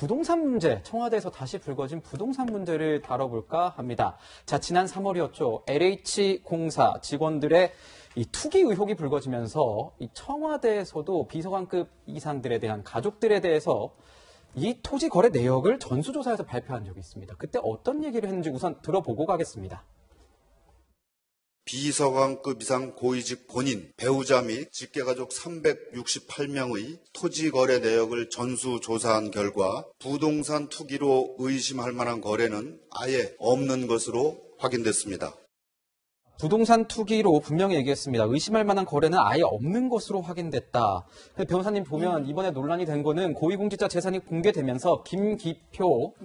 부동산 문제, 청와대에서 다시 불거진 부동산 문제를 다뤄볼까 합니다. 자, 지난 3월이었죠. LH공사 직원들의 이 투기 의혹이 불거지면서 이 청와대에서도 비서관급 이상들에 대한 가족들에 대해서 이 토지 거래 내역을 전수조사에서 발표한 적이 있습니다. 그때 어떤 얘기를 했는지 우선 들어보고 가겠습니다. 비서관급 이상 고위직 본인, 배우자 및 직계가족 368명의 토지거래 내역을 전수조사한 결과 부동산 투기로 의심할 만한 거래는 아예 없는 것으로 확인됐습니다. 부동산 투기로 분명히 얘기했습니다. 의심할 만한 거래는 아예 없는 것으로 확인됐다. 변호사님 보면 이번에 논란이 된 거는 고위공직자 재산이 공개되면서 김기표,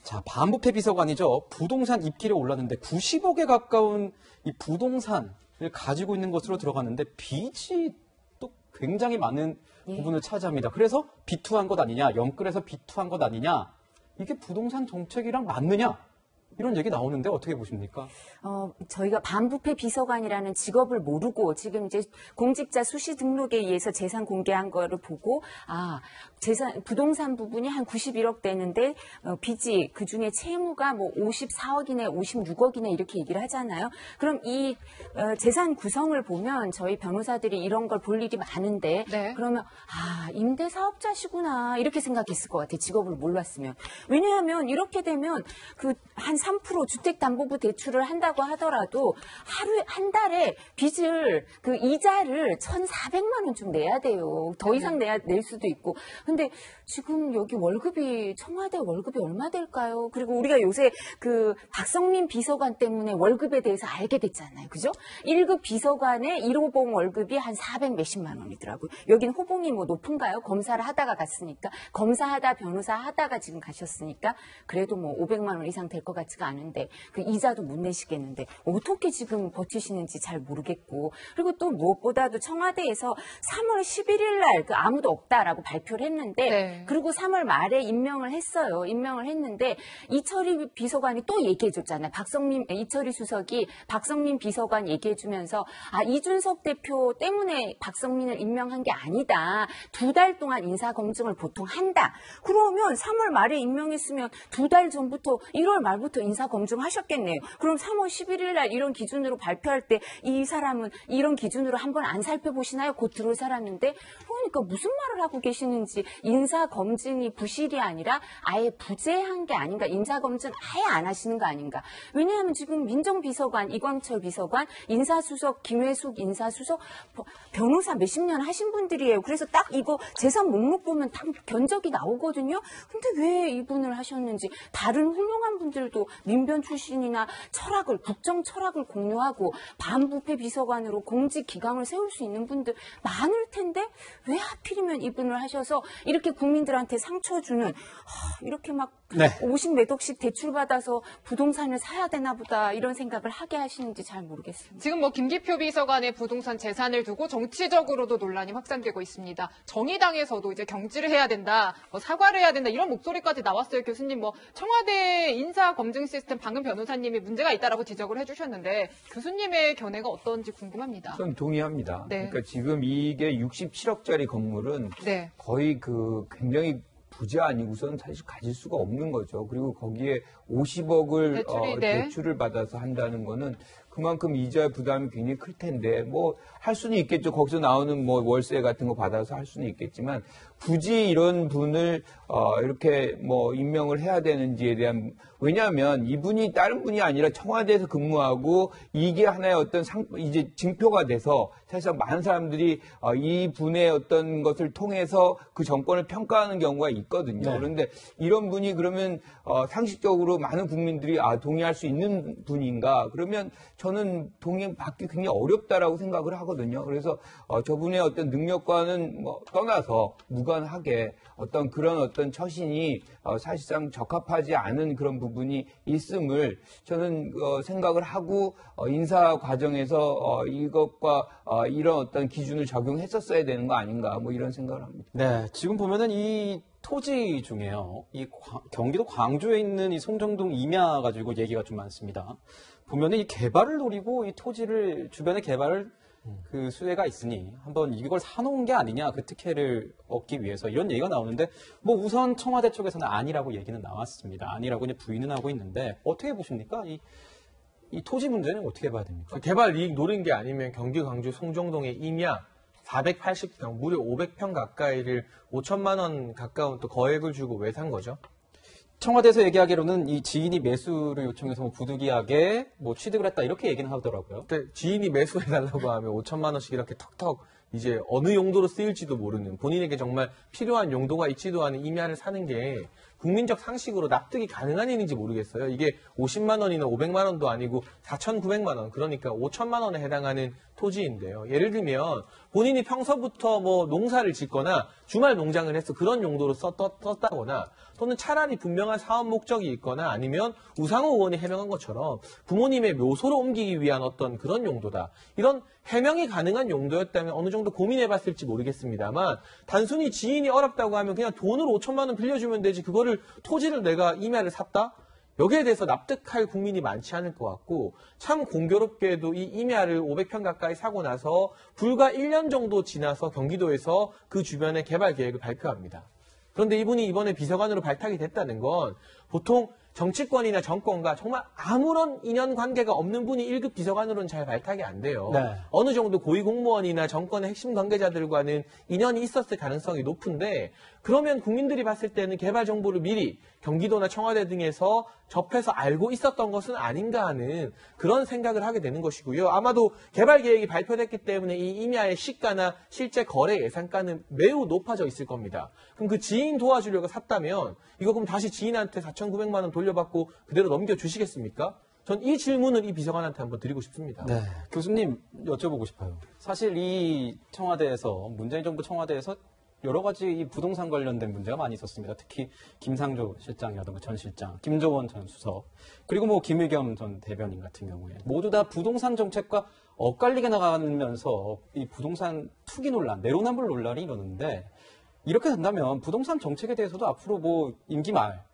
자, 반부패 비서관이죠. 부동산 입길에 올랐는데 90억에 가까운 이 부동산을 가지고 있는 것으로 들어갔는데 빚이 또 굉장히 많은 부분을 차지합니다. 그래서 비투한 것 아니냐, 영끌에서 비투한 것 아니냐, 이게 부동산 정책이랑 맞느냐? 이런 얘기 나오는데 어떻게 보십니까? 저희가 반부패 비서관이라는 직업을 모르고 지금 이제 공직자 수시 등록에 의해서 재산 공개한 거를 보고 부동산 부분이 한 91억 되는데 빚이 그중에 채무가 뭐 54억이네 56억이네 이렇게 얘기를 하잖아요. 그럼 이 재산 구성을 보면 저희 변호사들이 이런 걸 볼 일이 많은데 그러면 임대사업자시구나 이렇게 생각했을 것 같아요. 직업을 몰랐으면. 왜냐하면 이렇게 되면 그 한 3% 주택담보부 대출을 한다고 하더라도 한 달에 빚을 그 이자를 1,400만 원쯤 내야 돼요. 더 이상 낼 수도 있고. 근데 지금 여기 청와대 월급이 얼마 될까요? 그리고 우리가 요새 그 박성민 비서관 때문에 월급에 대해서 알게 됐잖아요. 그죠? 1급 비서관의 1호봉 월급이 한 400 몇십만 원이더라고요. 여긴 호봉이 뭐 높은가요? 검사를 하다가 갔으니까. 검사하다 변호사 하다가 지금 가셨으니까 그래도 뭐 500만 원 이상 될 것 같지가 않은데 그 이자도 못 내시겠는데 어떻게 지금 버티시는지 잘 모르겠고. 그리고 또 무엇보다도 청와대에서 3월 11일 날 그 아무도 없다라고 발표를 했는데 그리고 3월 말에 임명을 했어요. 임명을 했는데 이철희 비서관이 또 얘기해줬잖아요. 이철희 수석이 박성민 비서관 얘기해주면서 이준석 대표 때문에 박성민을 임명한 게 아니다. 2달 동안 인사검증을 보통 한다. 그러면 3월 말에 임명했으면 2달 전부터 1월 말부터 인사검증 하셨겠네요. 그럼 3월 11일 날 이런 기준으로 발표할 때 이 사람은 이런 기준으로 한번 안 살펴보시나요? 곧 들어올 사람인데 그러니까 무슨 말을 하고 계시는지 인사검증이 부실이 아니라 아예 부재한 게 아닌가. 인사검증 아예 안 하시는 거 아닌가. 왜냐하면 지금 민정비서관, 이광철 비서관, 인사수석, 김회숙 인사수석, 변호사 몇십 년 하신 분들이에요. 그래서 딱 이거 재산 목록 보면 다 견적이 나오거든요. 근데 왜 이분을 하셨는지 다른 훌륭한 분들도 민변 출신이나 국정 철학을 공유하고 반부패 비서관으로 공직 기강을 세울 수 있는 분들 많을 텐데 왜 하필이면 이분을 하셔서 이렇게 국민들한테 상처 주는 이렇게 막 50몇 억씩 대출받아서 부동산을 사야 되나 보다 이런 생각을 하게 하시는지 잘 모르겠습니다. 지금 뭐 김기표 비서관의 부동산 재산을 두고 정치적으로도 논란이 확산되고 있습니다. 정의당에서도 이제 경질을 해야 된다, 사과를 해야 된다 이런 목소리까지 나왔어요. 교수님 청와대 인사 검증 시스템 방금 변호사님이 문제가 있다라고 지적을 해주셨는데 교수님의 견해가 어떤지 궁금합니다. 저는 동의합니다. 그러니까 지금 이게 67억짜리 건물은 거의 굉장히 부자 아니고선 사실 가질 수가 없는 거죠. 그리고 거기에 50억을 대출을 받아서 한다는 거는 그만큼 이자 부담이 굉장히 클 텐데 할 수는 있겠죠. 거기서 나오는 월세 같은 거 받아서 할 수는 있겠지만 굳이 이런 분을 이렇게 임명을 해야 되는지에 대한 왜냐하면 이분이 다른 분이 아니라 청와대에서 근무하고 이게 하나의 어떤 이제 징표가 돼서 사실상 많은 사람들이 이 분의 어떤 것을 통해서 그 정권을 평가하는 경우가 있거든요. 그런데 이런 분이 그러면 상식적으로 많은 국민들이 동의할 수 있는 분인가? 그러면 저는 동의받기 굉장히 어렵다라고 생각을 하거든요. 그래서 저분의 어떤 능력과는 떠나서 무관하게 그런 어떤 처신이 사실상 적합하지 않은 그런 부분이 있음을 저는 생각을 하고 인사 과정에서 이것과 이런 어떤 기준을 적용했었어야 되는 거 아닌가 이런 생각을 합니다. 네, 지금 보면은 이 토지 중에요. 이 경기도 광주에 있는 이 송정동 임야 가지고 얘기가 좀 많습니다. 보면은 이 개발을 노리고 이 토지를 주변에 개발을 그 수혜가 있으니 한번 이걸 사놓은 게 아니냐, 그 특혜를 얻기 위해서 이런 얘기가 나오는데 뭐 우선 청와대 쪽에서는 아니라고 얘기는 나왔습니다. 아니라고 이제 부인은 하고 있는데 어떻게 보십니까? 이 토지 문제는 어떻게 봐야 됩니까? 개발 이익 노린 게 아니면 경기 광주 송정동의 임야 480평, 무려 500평 가까이를 5천만 원 가까운 또 거액을 주고 왜 산 거죠? 청와대에서 얘기하기로는 이 지인이 매수를 요청해서 뭐 부득이하게 뭐 취득을 했다 이렇게 얘기는 하더라고요. 근데 지인이 매수해달라고 하면 5천만 원씩 이렇게 턱턱 이제 어느 용도로 쓰일지도 모르는 본인에게 정말 필요한 용도가 있지도 않은 임야를 사는 게 국민적 상식으로 납득이 가능한 일인지 모르겠어요. 이게 50만 원이나 500만 원도 아니고 4,900만 원, 그러니까 5천만 원에 해당하는 토지인데요. 예를 들면 본인이 평소부터 뭐 농사를 짓거나 주말 농장을 해서 그런 용도로 썼다거나 또는 차라리 분명한 사업 목적이 있거나 아니면 우상호 의원이 해명한 것처럼 부모님의 묘소로 옮기기 위한 어떤 그런 용도다. 이런 해명이 가능한 용도였다면 어느 정도 고민해봤을지 모르겠습니다만 단순히 지인이 어렵다고 하면 그냥 돈으로 5천만 원 빌려주면 되지 그거를 토지를 내가 임야를 샀다? 여기에 대해서 납득할 국민이 많지 않을 것 같고 참 공교롭게도 이 임야를 500평 가까이 사고 나서 불과 1년 정도 지나서 경기도에서 그 주변에 개발 계획을 발표합니다. 그런데 이분이 이번에 비서관으로 발탁이 됐다는 건 보통 정치권이나 정권과 정말 아무런 인연관계가 없는 분이 1급 비서관으로는 잘 발탁이 안 돼요. 네. 어느 정도 고위공무원이나 정권의 핵심 관계자들과는 인연이 있었을 가능성이 높은데 그러면 국민들이 봤을 때는 개발 정보를 미리 경기도나 청와대 등에서 접해서 알고 있었던 것은 아닌가 하는 그런 생각을 하게 되는 것이고요. 아마도 개발 계획이 발표됐기 때문에 이 임야의 시가나 실제 거래 예상가는 매우 높아져 있을 겁니다. 그럼 그 지인 도와주려고 샀다면 이거 그럼 다시 지인한테 4,900만 원 돌려받고 그대로 넘겨주시겠습니까? 전 이 질문을 이 비서관한테 한번 드리고 싶습니다. 네, 교수님 여쭤보고 싶어요. 사실 이 청와대에서 문재인 정부 청와대에서 여러 가지 이 부동산 관련된 문제가 많이 있었습니다. 특히 김상조 실장이라든가 전 실장, 김조원 전 수석, 그리고 뭐 김의겸 전 대변인 같은 경우에 모두 다 부동산 정책과 엇갈리게 나가면서 이 부동산 투기 논란, 내로남불 논란이 이러는데 이렇게 된다면 부동산 정책에 대해서도 앞으로 뭐 임기 말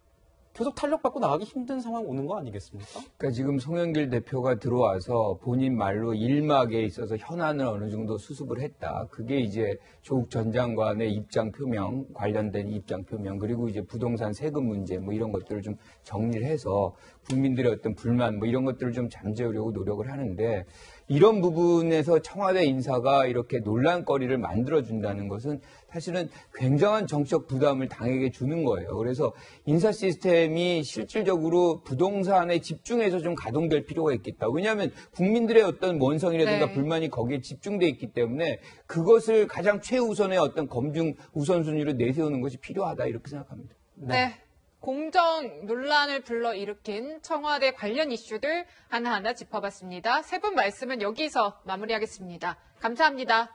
계속 탄력받고 나가기 힘든 상황 오는 거 아니겠습니까? 그러니까 지금 송영길 대표가 들어와서 본인 말로 일막에 있어서 현안을 어느 정도 수습을 했다. 그게 이제 조국 전 장관의 입장 표명, 관련된 입장 표명, 그리고 이제 부동산 세금 문제 뭐 이런 것들을 좀 정리를 해서 국민들의 어떤 불만 뭐 이런 것들을 좀 잠재우려고 노력을 하는데 이런 부분에서 청와대 인사가 이렇게 논란거리를 만들어준다는 것은 사실은 굉장한 정치적 부담을 당에게 주는 거예요. 그래서 인사 시스템이 실질적으로 부동산에 집중해서 좀 가동될 필요가 있겠다. 왜냐하면 국민들의 어떤 원성이라든가 불만이 거기에 집중돼 있기 때문에 그것을 가장 최우선의 어떤 검증 우선순위로 내세우는 것이 필요하다 이렇게 생각합니다. 네. 공정 논란을 불러일으킨 청와대 관련 이슈들 하나하나 짚어봤습니다. 세 분 말씀은 여기서 마무리하겠습니다. 감사합니다.